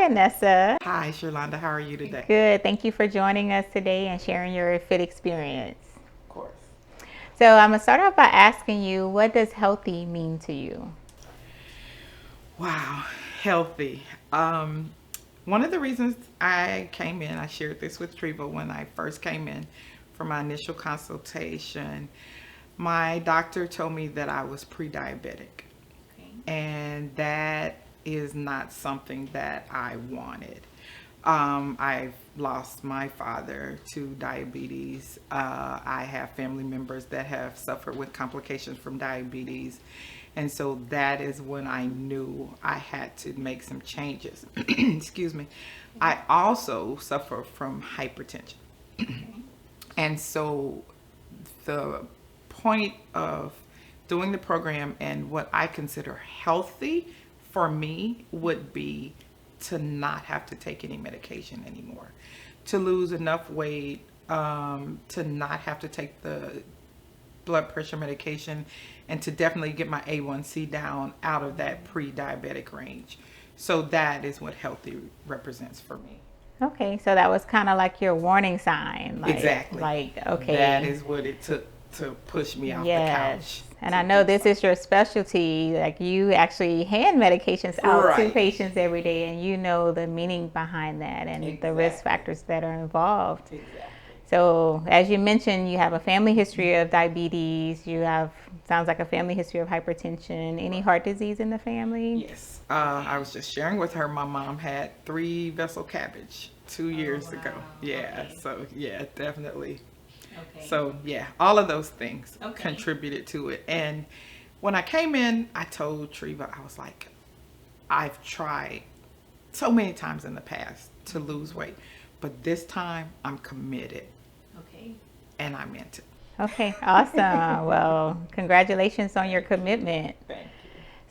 Hi, Anessa. Hi, Sherlonda. How are you today? Good. Thank you for joining us today and sharing your fit experience. Of course. So, I'm going to start off by asking you, what does healthy mean to you? Wow, healthy. Um, One of the reasons I came in, I shared this with Treva when I first came in for my initial consultation. My doctor told me that I was pre-diabetic, Okay. and that is not something that I wanted. I've lost my father to diabetes. I have family members that have suffered with complications from diabetes. And so that is when I knew I had to make some changes. Excuse me. I also suffer from hypertension. And so the point of doing the program and what I consider healthy for me would be to not have to take any medication anymore, to lose enough weight, to not have to take the blood pressure medication, and to definitely get my A1C down out of that pre-diabetic range. So that is what healthy represents for me. Okay, so that was kind of like your warning sign. Exactly. That Okay, is what it took to push me off the yes. couch And to I know do this something. is your specialty. Like you actually hand medications out to Right. patients every day, and you know the meaning behind that and the risk Exactly. factors that are involved. Exactly. So, as you mentioned, you have a family history of diabetes. You have, sounds like a family history of hypertension. Any Right. heart disease in the family? Yes. I was just sharing with her. My mom had 3 vessel cabbage 2 years ago. Yeah. Okay. So yeah, definitely. Okay. So yeah, all of those things Okay. contributed to it. And when I came in, I told Treva, I was like, I've tried so many times in the past to lose weight, but this time I'm committed, Okay. and I meant it. Okay, awesome. Well, congratulations on your Thank you. commitment. Thank you.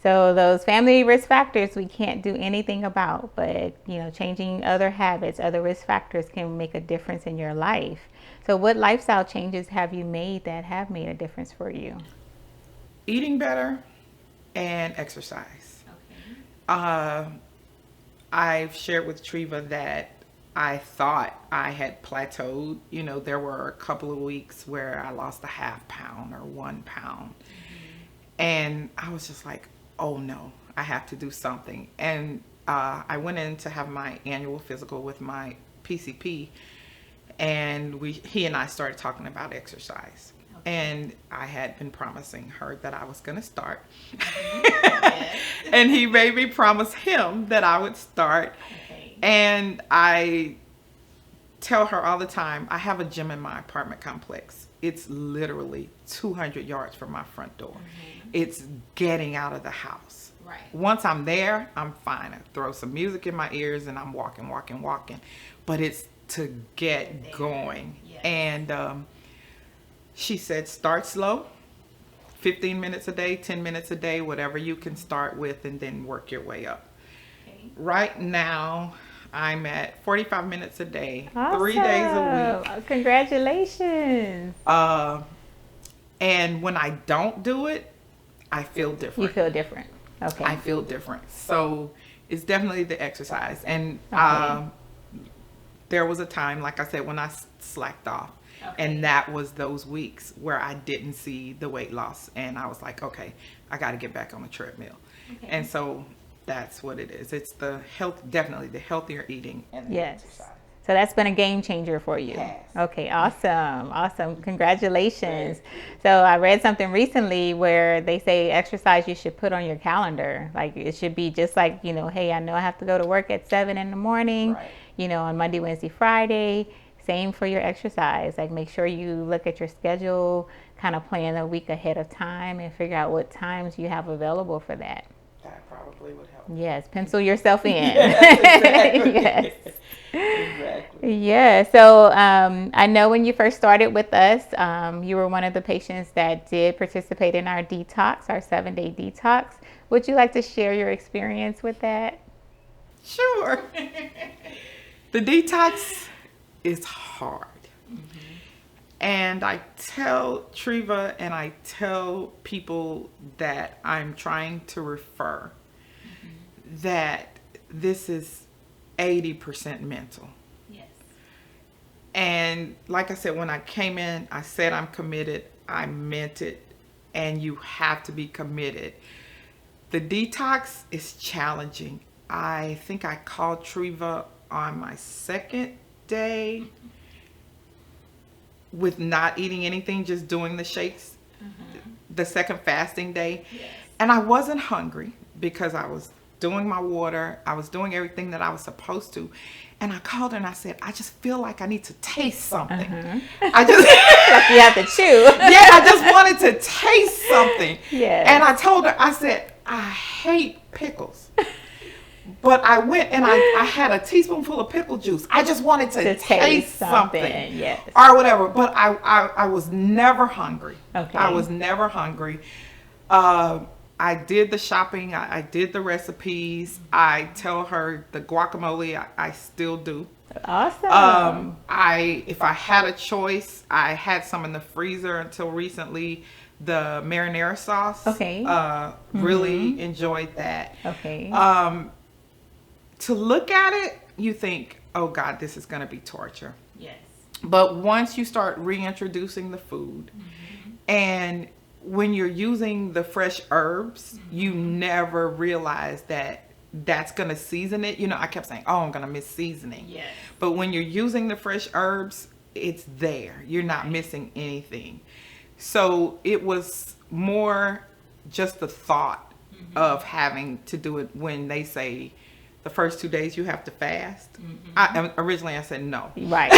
So those family risk factors we can't do anything about, but changing other habits, other risk factors can make a difference in your life. So what lifestyle changes have you made that have made a difference for you? Eating better and exercise. Okay. Uh, I've shared with Treva that I thought I had plateaued. There were a couple of weeks where I lost a half pound or 1 pound. And I was just like, oh no, I have to do something. And I went in to have my annual physical with my PCP, and he and I started talking about exercise. And I had been promising her that I was going to start. Yes. And he made me promise him that I would start. Okay. And I tell her all the time, I have a gym in my apartment complex. It's literally 200 yards from my front door. It's getting out of the house. Right. Once I'm there, I'm fine. I throw some music in my ears and I'm walking, walking, walking. But it's to get going. Yes. And she said, start slow, 15 minutes a day, 10 minutes a day, whatever you can start with, and then work your way up. Okay. Right now, I'm at 45 minutes a day, Awesome. 3 days a week. Congratulations. And when I don't do it, I feel You different. feel different. Okay. I feel different. So it's definitely the exercise. And Okay. there was a time, like I said, when I slacked off. Okay. And that was those weeks where I didn't see the weight loss. And I was like, okay, I got to get back on the treadmill. Okay. And so that's what it is. It's the health, definitely the healthier eating and the Yes. exercise. So that's been a game changer for you. Yes. Okay, awesome. Awesome. Congratulations. So I read something recently where they say exercise you should put on your calendar. Like it should be just like, hey, I know I have to go to work at 7 in the morning, Right. On Monday, Wednesday, Friday. Same for your exercise. Like make sure you look at your schedule, kind of plan a week ahead of time and figure out what times you have available for that. That probably would help. Yes, pencil yourself in. Yes, exactly. Yes. Exactly. Yeah, so I know when you first started with us, you were one of the patients that did participate in our detox, our 7-day detox. Would you like to share your experience with that? Sure. The detox is hard. And I tell Treva and I tell people that I'm trying to refer that this is 80% mental. Yes. And like I said, when I came in, I said I'm committed. I meant it. And you have to be committed. The detox is challenging. I think I called Treva on my second day with not eating anything, just doing the shakes. The second fasting day. Yes. And I wasn't hungry because I was doing my water. I was doing everything that I was supposed to. And I called her and I said, I just feel like I need to taste something. I just Like you have to chew. yeah, I just wanted to taste something. Yes. And I told her, I said, I hate pickles. But I went and I had a teaspoonful of pickle juice. I just wanted to taste something. Yes. Or whatever. But I was never hungry. Okay. I was never hungry. I did the shopping. I did the recipes. I tell her the guacamole, I still do. Awesome. If I had a choice, I had some in the freezer until recently. The marinara sauce. Okay. Really enjoyed that. Okay. To look at it, you think, oh God, this is going to be torture. Yes. But once you start reintroducing the food, and when you're using the fresh herbs, you never realize that that's going to season it. You know, I kept saying, oh, I'm going to miss seasoning. Yes. But when you're using the fresh herbs, it's there. You're not missing anything. So it was more just the thought of having to do it when they say the first 2 days you have to fast. Originally I said no. Right.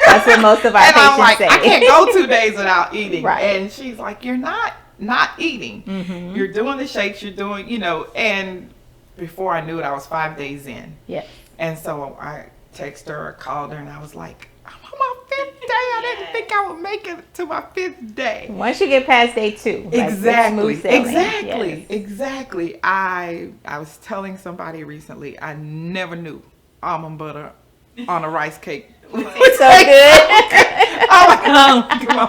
That's what most of our And patients I'm like, say. I can't go 2 days without eating. Right. And she's like, you're not eating. You're doing the shakes, you're doing, you know, and before I knew it, I was 5 days in. Yes. And so I texted her or called her and I was like, I'm on my 5th day. I didn't think I would make it to my 5th day. Once you get past day 2. Exactly. Like, smooth sailing. Exactly. Yes. Exactly. I was telling somebody recently, I never knew almond butter on a rice cake. It's so good. I'm like, oh, come on.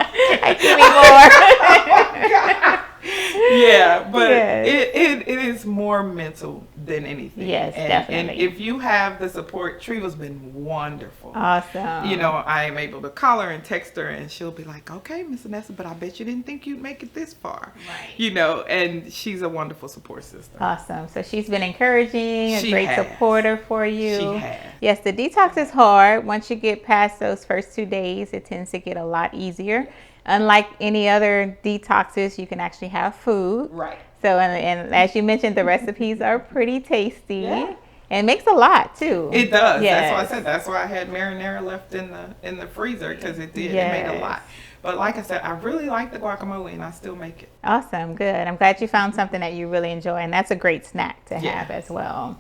Give me more. Yeah, but Yes. it is more mental than anything. Yes, and definitely. if you have the support, Treva's been wonderful. Awesome. You know, I am able to call her and text her, and she'll be like, "Okay, Miss Anessa, but I bet you didn't think you'd make it this far." Right. You know, and she's a wonderful support system. Awesome. So she's been encouraging, a She great has. supporter for you. She has. Yes, the detox is hard. Once you get past those first 2 days, it tends to get a lot easier. Unlike any other detoxes, you can actually have food. Right. So, and as you mentioned, the recipes are pretty tasty. Yeah. And it makes a lot too. It does. Yes. That's why I said. That's why I had marinara left in the freezer, because it did. It made a Yes. lot. But like I said, I really like the guacamole, and I still make it. Awesome. Good. I'm glad you found something that you really enjoy, and that's a great snack to Yeah. have as well.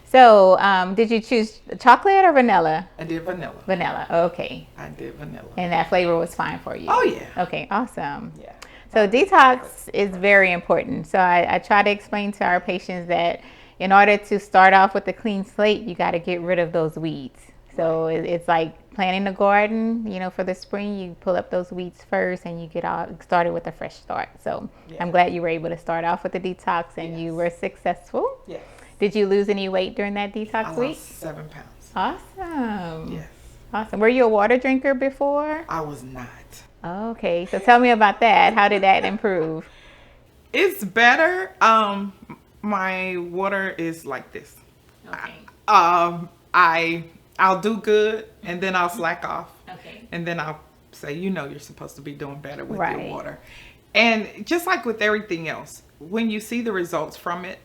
So, did you choose chocolate or vanilla? I did vanilla. Vanilla. Okay. I did vanilla. And that flavor was fine for you. Oh yeah. Okay. Awesome. Yeah. So detox is very important. So I try to explain to our patients that in order to start off with a clean slate, you got to get rid of those weeds. So it's like planting a garden, you know, for the spring, you pull up those weeds first and you get all started with a fresh start. So Yeah. I'm glad you were able to start off with the detox and you were successful. Yes. Did you lose any weight during that I detox week? lost 7 pounds. Awesome. Yes. Awesome. Were you a water drinker before? I was not. Okay. So tell me about that. How did that improve? It's better. My water is like this. Okay. I'll do good and then I'll slack off. Okay. And then I'll say, you know, you're supposed to be doing better with Right. your water. And just like with everything else, when you see the results from it,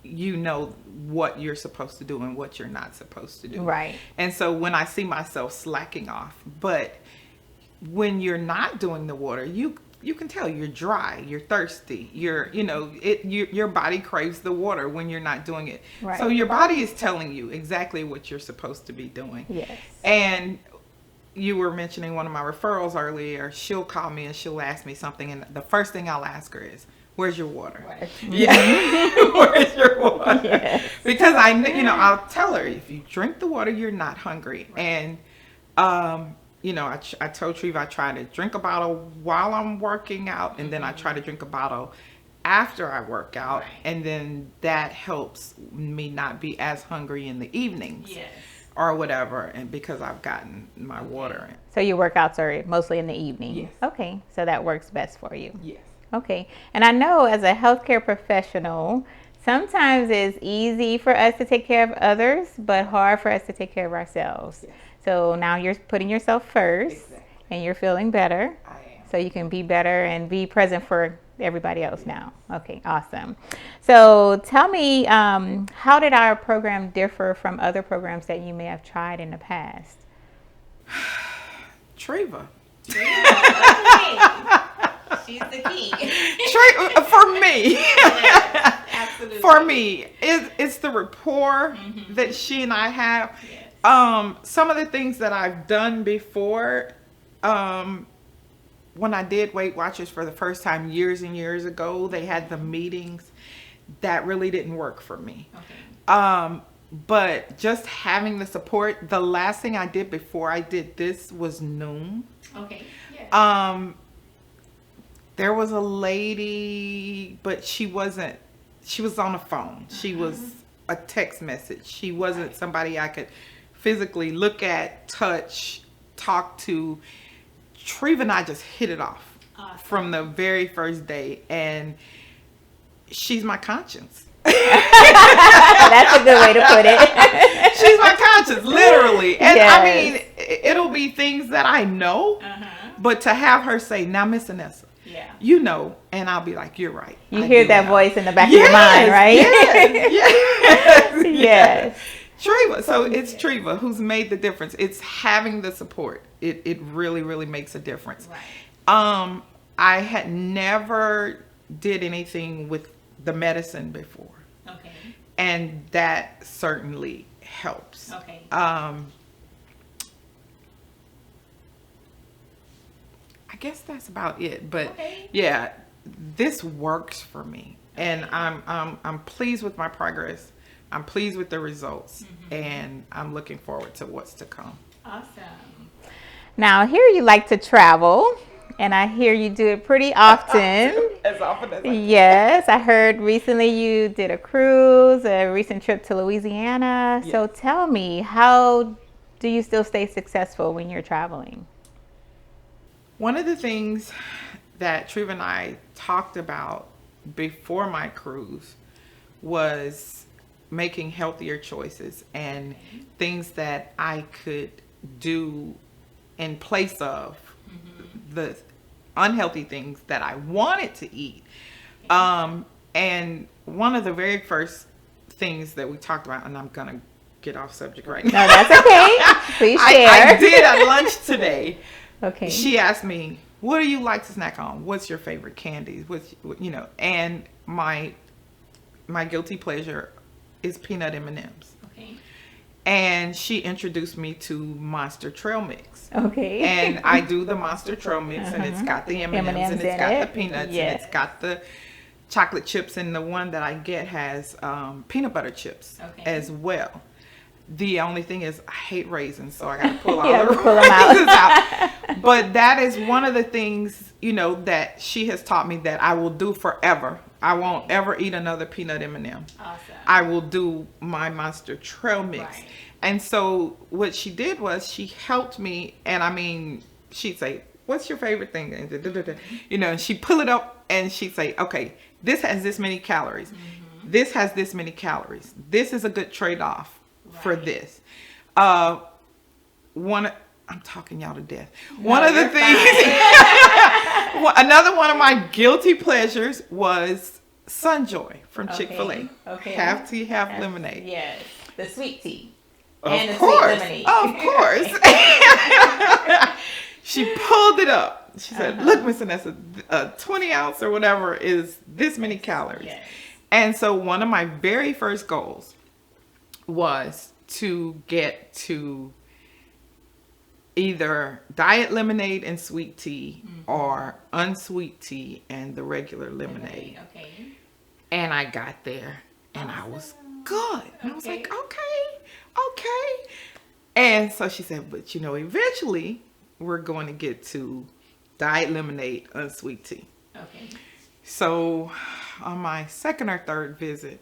you know what you're supposed to do and what you're not supposed to do. Right. And so when I see myself slacking off, but when you're not doing the water, you can tell you're dry, you're thirsty, your body craves the water when you're not doing it. Right. So your body is telling you exactly what you're supposed to be doing. Yes. And you were mentioning one of my referrals earlier. She'll call me and she'll ask me something, and the first thing I'll ask her is, "Where's your water?" Right. Yeah, where's your water? Yes. Because I'll tell her, if you drink the water, you're not hungry. Right. And I told Treva I try to drink a bottle while I'm working out, and then I try to drink a bottle after I work out, Right. and then that helps me not be as hungry in the evenings. Yes. Or whatever, and because I've gotten my water in. So your workouts are mostly in the evening? Yes. Okay, so that works best for you. Yes. Okay, and I know as a healthcare professional, sometimes it's easy for us to take care of others, but hard for us to take care of ourselves. Yes. So now you're putting yourself first, Exactly. and you're feeling better. I am. So you can be better and be present for everybody else now. Okay, awesome. So tell me, how did our program differ from other programs that you may have tried in the past? Treva. She's the key. For me. Yes, absolutely. For me, it's the rapport that she and I have. Yes. Some of the things that I've done before, when I did Weight Watchers for the first time years and years ago, they had the meetings. That really didn't work for me. Okay. But just having the support, the last thing I did before I did this was Noom. Okay. Yes. There was a lady, but she was on the phone. She was a text message. She wasn't somebody I could physically look at, touch, talk to. Treva and I just hit it off from the very first day, and she's my conscience. That's a good way to put it. She's my conscience, literally. And Yes. I mean, it'll be things that I know, but to have her say, "Now, Miss Anessa, Yeah. you know," and I'll be like, "You're right." You I hear do that know. voice in the back of your mind, right? Yes. Yes. Treva. So it's Treva who's made the difference. It's having the support. It really, really makes a difference. Right. I had never did anything with the medicine before. Okay. And that certainly helps. Okay. I guess that's about it. But Okay. yeah, this works for me, and I'm pleased with my progress. I'm pleased with the results, and I'm looking forward to what's to come. Awesome. Now, here you like to travel, and I hear you do it pretty often. As often as I can. Yes, I heard recently you did a cruise, a recent trip to Louisiana. So Yes. tell me, how do you still stay successful when you're traveling? One of the things that Treva and I talked about before my cruise was making healthier choices and things that I could do in place of the unhealthy things that I wanted to eat. And one of the very first things that we talked about, and I'm gonna get off subject right now. No, that's okay. Please share. I did at lunch today. Okay. She asked me, "What do you like to snack on? What's your favorite candies?" And my guilty pleasure is peanut M&Ms. Okay. And she introduced me to Monster Trail Mix. Okay. And I do the Monster Trail Mix, and it's got the M&Ms, and it's in got it. the peanuts, Yes. and it's got the chocolate chips, and the one that I get has peanut butter chips as well. The only thing is I hate raisins, so I got to pull all the pull them out. raisins out. But that is one of the things, that she has taught me that I will do forever. I won't ever eat another peanut M&M. Awesome. I will do my Monster Trail Mix. Right. And so what she did was she helped me, and I mean, she'd say, "What's your favorite thing?" And she'd pull it up and she'd say, "Okay, this has this many calories. This has this many calories. This is a good trade-off for this." I'm talking y'all to death. One of the things, another one of my guilty pleasures was Sunjoy from Chick-fil-A. Okay. Have tea, have lemonade. Yes. The sweet tea. Of And the course. sweet lemonade. Of course. She pulled it up. She said, "Look, Miss Anessa, a 20 ounce or whatever is this many calories." Yes. And so one of my very first goals was to get to either diet lemonade and sweet tea or unsweet tea and the regular lemonade. Okay. And I got there and I was good. And I was like, okay. And so she said, "But eventually we're going to get to diet lemonade, unsweet tea." Okay. So on my second or third visit,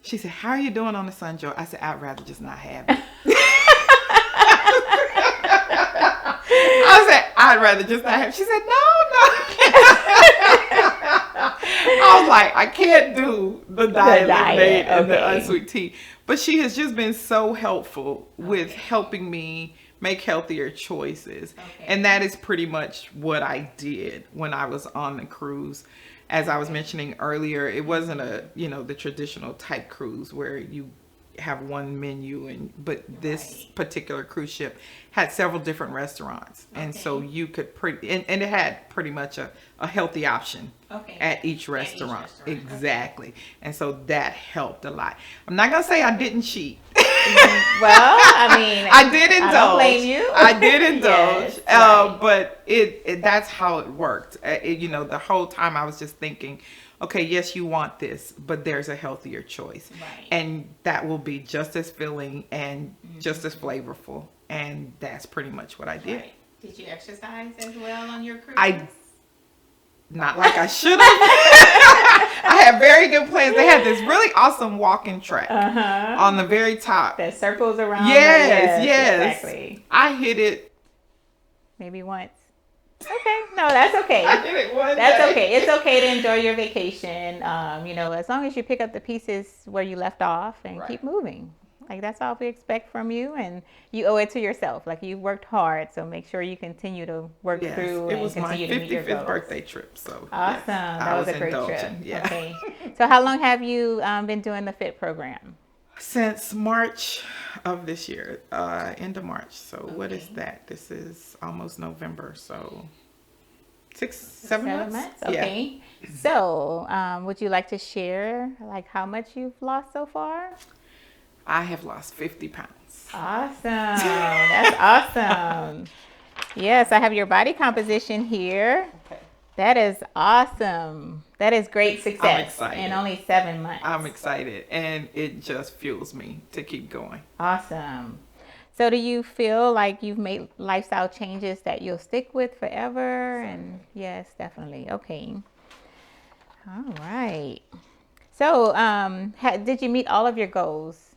she said, "How are you doing on the sun, Joe?" I said, "I'd rather just not have it." I said, "I'd rather just not have it." She said, "No, no." I was like, "I can't do the diet lemonade and the unsweet tea." But she has just been so helpful with helping me make healthier choices. And that is pretty much what I did when I was on the cruise. As I was mentioning earlier, it wasn't the traditional type cruise where you have one menu, but this particular cruise ship had several different restaurants, and so you could and it had pretty much a healthy option at each restaurant. Exactly. And so that helped a lot. I'm not gonna say I didn't cheat. Well, I mean, I did indulge. I don't blame you. I did indulge. Yes, right. But it that's how it worked. The whole time I was just thinking, okay, yes, you want this, but there's a healthier choice. Right. And that will be just as filling and just as flavorful. And that's pretty much what I did. Right. Did you exercise as well on your cruise? Not like I should have. I had very good plans. They had this really awesome walking track on the very top. That circles around. Yes. Exactly. I hit it. Maybe once. Okay, no, that's okay. I did it one That's day. okay. It's okay to enjoy your vacation. As long as you pick up the pieces where you left off and keep moving. Like, that's all we expect from you, and you owe it to yourself. Like, you worked hard, so make sure you continue to work through and continue to meet your goals. It was my 55th birthday trip, so awesome. That was a great trip. Yeah. Okay. So how long have you been doing the FIT program? Since March of this year, end of March. So what is that? This is almost November, so 7 months? Okay. Yeah. So would you like to share like how much you've lost so far? I have lost 50 pounds. Awesome. That's awesome. Yes, I have your body composition here. Okay. That is awesome. That is great success in only 7 months. I'm excited, and it just fuels me to keep going. Awesome. So do you feel like you've made lifestyle changes that you'll stick with forever? And yes, definitely. Okay. All right. So did you meet all of your goals?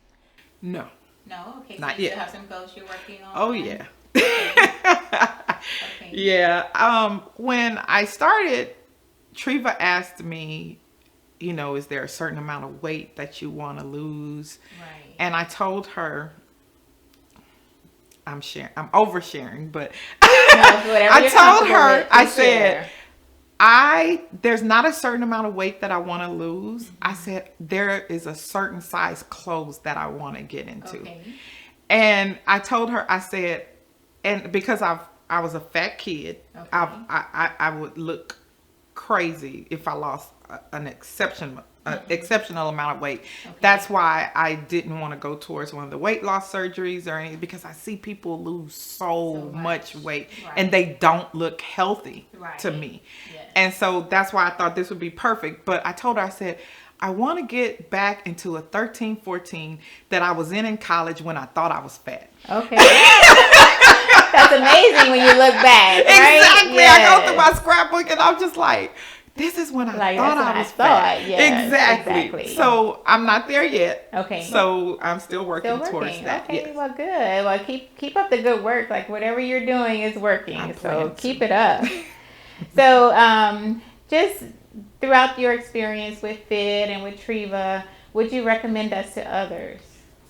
No. No? Okay. So not you yet. Still have some goals you're working on? Oh, yeah. Okay. Yeah. When I started, Treva asked me, is there a certain amount of weight that you want to lose? Right. And I told her, I'm oversharing, but no, I told her, I said, there's not a certain amount of weight that I want to lose. Mm-hmm. I said, there is a certain size clothes that I want to get into. Okay. And I told her, I said, and because I was a fat kid, okay. I would look crazy if I lost an exceptional amount of weight. Okay. That's why I didn't want to go towards one of the weight loss surgeries or anything, because I see people lose so much weight and they don't look healthy to me. Yes. And so that's why I thought this would be perfect. But I told her, I said, I want to get back into a 13, 14 that I was in college when I thought I was fat. Okay. That's amazing when you look back, right? Exactly. Yes. I go through my scrapbook and I'm just like, this is when I thought I was fat. Yes, exactly. So I'm not there yet. Okay. So I'm still working towards that. Okay. Yes. Well, good. Well, keep up the good work. Like whatever you're doing is working. So keep it up. So just throughout your experience with FIT and with Treva, would you recommend us to others?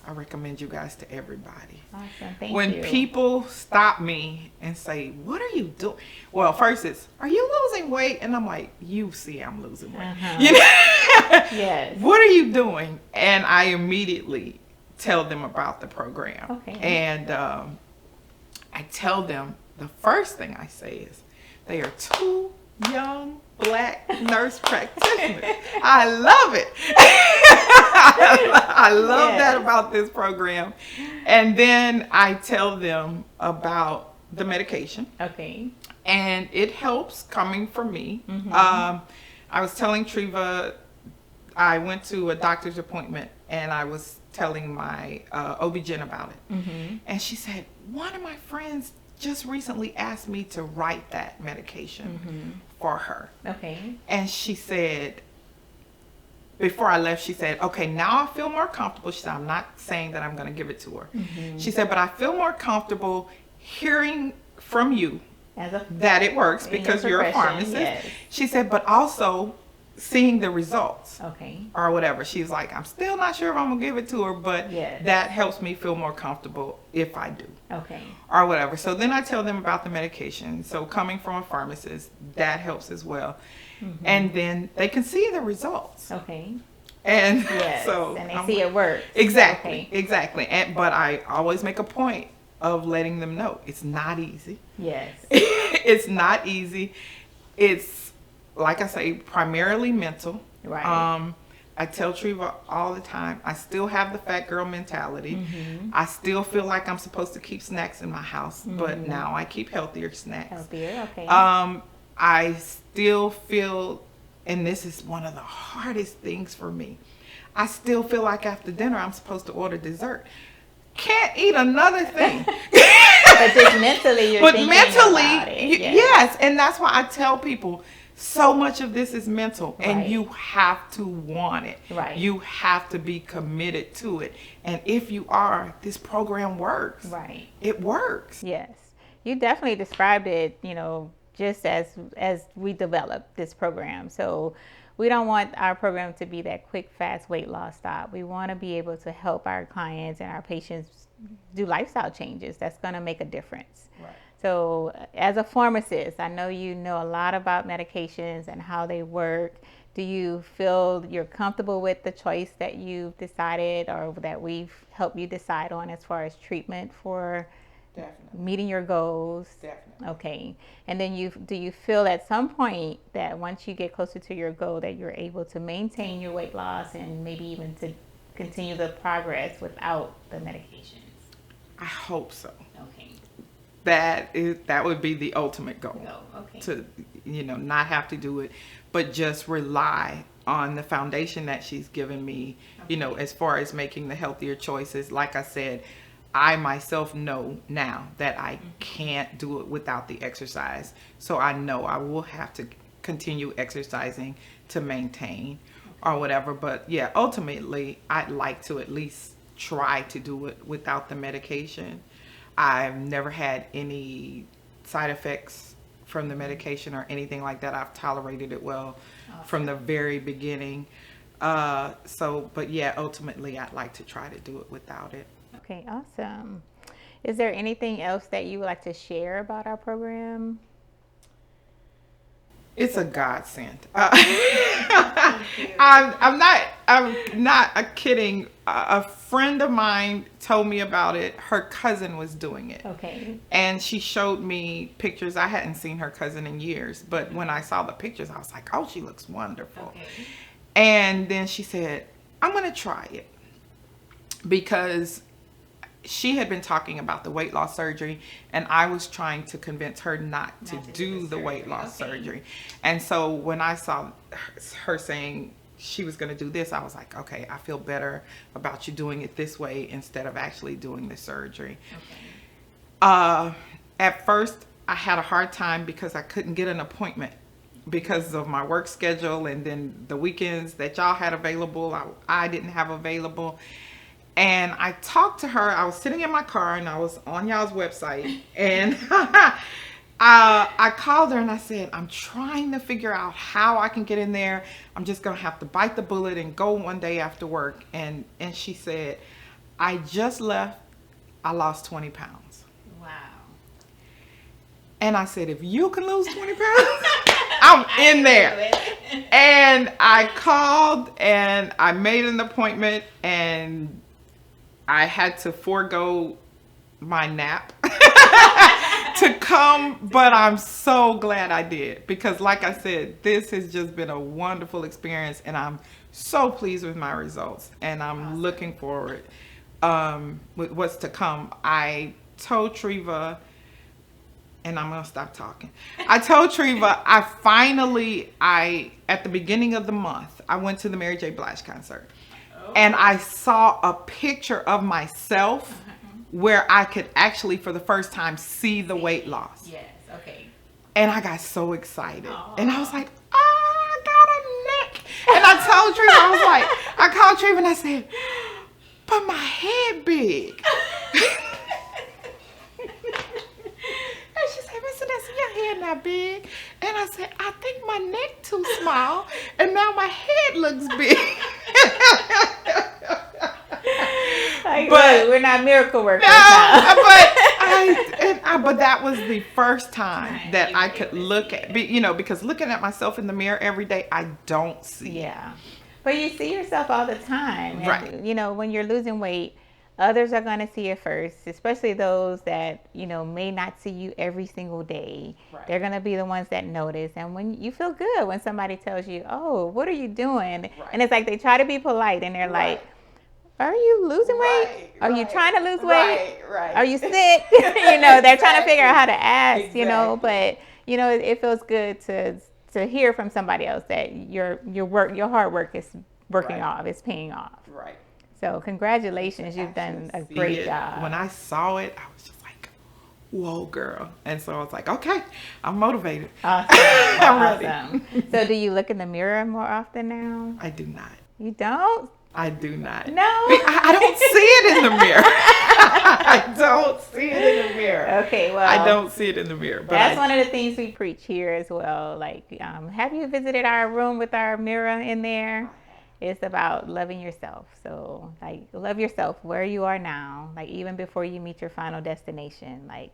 I recommend you guys to everybody. Awesome. Thank you. When people stop me and say, what are you doing? Well, first it's, are you losing weight? And I'm like, you see I'm losing weight. Yes. What are you doing? And I immediately tell them about the program. Okay. And I tell them, the first thing I say is, they are 2 young Black nurse practitioners. I love it. I love that about this program. And then I tell them about the medication. Okay. And it helps coming from me. Mm-hmm. I was telling Treva, I went to a doctor's appointment and I was telling my OB-GYN about it. Mm-hmm. And she said, one of my friends just recently asked me to write that medication for her. Okay. And she said, before I left, she said, okay, now I feel more comfortable. She said, I'm not saying that I'm going to give it to her. She said, but I feel more comfortable hearing from you that it works because you're a pharmacist. Yes. She said, but also seeing the results. Okay. Or whatever. She was like, I'm still not sure if I'm going to give it to her, but that helps me feel more comfortable if I do. Okay. Or whatever. So then I tell them about the medication. So coming from a pharmacist, that helps as well. And then they can see the results. Okay. And so and they see it works. Exactly. Exactly. But I always make a point of letting them know it's not easy. Yes. It's not easy. It's, like I say, primarily mental. Right. I tell Treva all the time, I still have the fat girl mentality. I still feel like I'm supposed to keep snacks in my house, but now I keep healthier snacks. Healthier, okay. I still feel, and this is one of the hardest things for me, I still feel like after dinner I'm supposed to order dessert. Can't eat another thing. But just mentally you're thinking about it. Yes, and that's why I tell people, so much of this is mental, and you have to want it. Right. You have to be committed to it. And if you are, this program works. Right. It works. Yes. You definitely described it, just as we developed this program. So we don't want our program to be that quick, fast weight loss stop. We want to be able to help our clients and our patients do lifestyle changes that's going to make a difference. Right. So as a pharmacist, I know you know a lot about medications and how they work. Do you feel you're comfortable with the choice that you've decided or that we've helped you decide on as far as treatment for meeting your goals? Definitely. Okay. And then do you feel at some point that once you get closer to your goal that you're able to maintain your weight loss and maybe even to continue the progress without the medications? I hope so. Okay. That would be the ultimate goal. Okay. To not have to do it, but just rely on the foundation that she's given me, as far as making the healthier choices. Like I said, I myself know now that I can't do it without the exercise. So I know I will have to continue exercising to maintain or whatever. But yeah, ultimately, I'd like to at least try to do it without the medication. I've never had any side effects from the medication or anything like that. I've tolerated it well from the very beginning. But yeah, ultimately, I'd like to try to do it without it. Okay, awesome. Is there anything else that you would like to share about our program? It's a godsend. I'm not kidding. A friend of mine told me about it. Her cousin was doing it. Okay. And she showed me pictures. I hadn't seen her cousin in years, but when I saw the pictures, I was like, oh, she looks wonderful. Okay. And then she said, I'm going to try it, because she had been talking about the weight loss surgery, and I was trying to convince her not to do the weight loss surgery. And so when I saw her saying she was going to do this, I was like, okay, I feel better about you doing it this way instead of actually doing the surgery. Okay. At first, I had a hard time because I couldn't get an appointment because of my work schedule, and then the weekends that y'all had available, I didn't have available. And I talked to her. I was sitting in my car and I was on y'all's website, and I called her and I said, I'm trying to figure out how I can get in there. I'm just going to have to bite the bullet and go one day after work. And she said, I just left. I lost 20 pounds. Wow. And I said, if you can lose 20 pounds, I'm in there. And I called and I made an appointment, and I had to forego my nap to come, but I'm so glad I did, because like I said, this has just been a wonderful experience, and I'm so pleased with my results, and I'm looking forward with what's to come. I told Treva, and I'm gonna stop talking. I told Treva, at the beginning of the month, I went to the Mary J. Blige concert. And I saw a picture of myself where I could actually, for the first time, see the weight loss. Yes, okay. And I got so excited. Aww. And I was like, oh, I got a neck. And I told Treva, I was like, I called Treva and I said, but my head big. And she said, Miss Vanessa, your head not big. And I said, I think my neck too small, and now my head looks big. Like, But look, we're not miracle workers no, now. but that was the first time that I could look at, because looking at myself in the mirror every day, I don't see it. Yeah. But you see yourself all the time. And, Right. when you're losing weight, others are going to see it first, especially those that, may not see you every single day. Right. They're going to be the ones that notice. And when you feel good when somebody tells you, oh, what are you doing? Right. And it's like they try to be polite and they're Right. like, are you losing weight? Right, Are you right, trying to lose weight? right. Are you sick? They're trying to figure out how to ask, Exactly. but it feels good to hear from somebody else that your hard work is working Right. off, is paying off. Right. So congratulations, you've done a See great it. job. When I saw it, I was just like, whoa, girl. And so I was like, okay, I'm motivated. Awesome. I'm ready. Awesome. So do you look in the mirror more often now? I do not. You don't? I do not. No. I don't see it in the mirror. I don't see it in the mirror. Okay, well, I don't see it in the mirror. But that's one of the things we preach here as well. Like, have you visited our room with our mirror in there? It's about loving yourself. So, like, love yourself where you are now. Like, even before you meet your final destination. Like,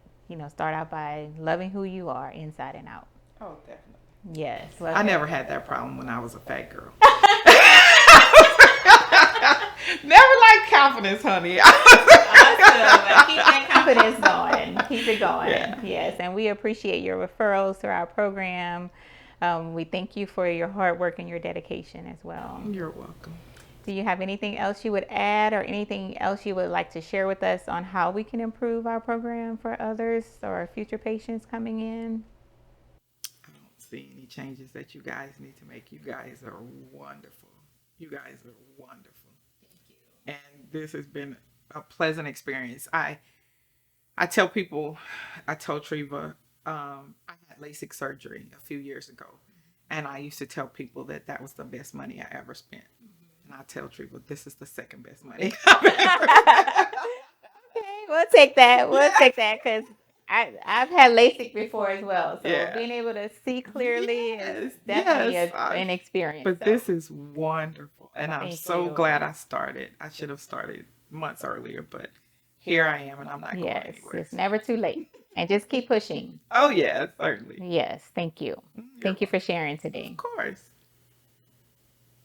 start out by loving who you are inside and out. Oh, definitely. Yes. Well, I never had that problem when I was a fat girl. Never liked confidence, honey. Awesome. Keep that confidence going. Keep it going. Yeah. Yes, and we appreciate your referrals through our program. We thank you for your hard work and your dedication as well. You're welcome. Do you have anything else you would add or anything else you would like to share with us on how we can improve our program for others or future patients coming in? I don't see any changes that you guys need to make. You guys are wonderful. You guys are wonderful. And this has been a pleasant experience. I tell people, I told Treva, I had LASIK surgery a few years ago, and I used to tell people that was the best money I ever spent. And I tell Treva, this is the second best money I've ever spent. Okay, we'll take that. We'll take that because I've had LASIK before as well. So Yeah. being able to see clearly is Yes, definitely yes. an experience. But So, this is wonderful. And I'm Thank so you. glad I started. I should have started months earlier, but here I am and I'm not going yes, anywhere. it's never too late. And just keep pushing. Oh, yeah, certainly. Yes, thank you. You're Thank you for sharing today. Of course.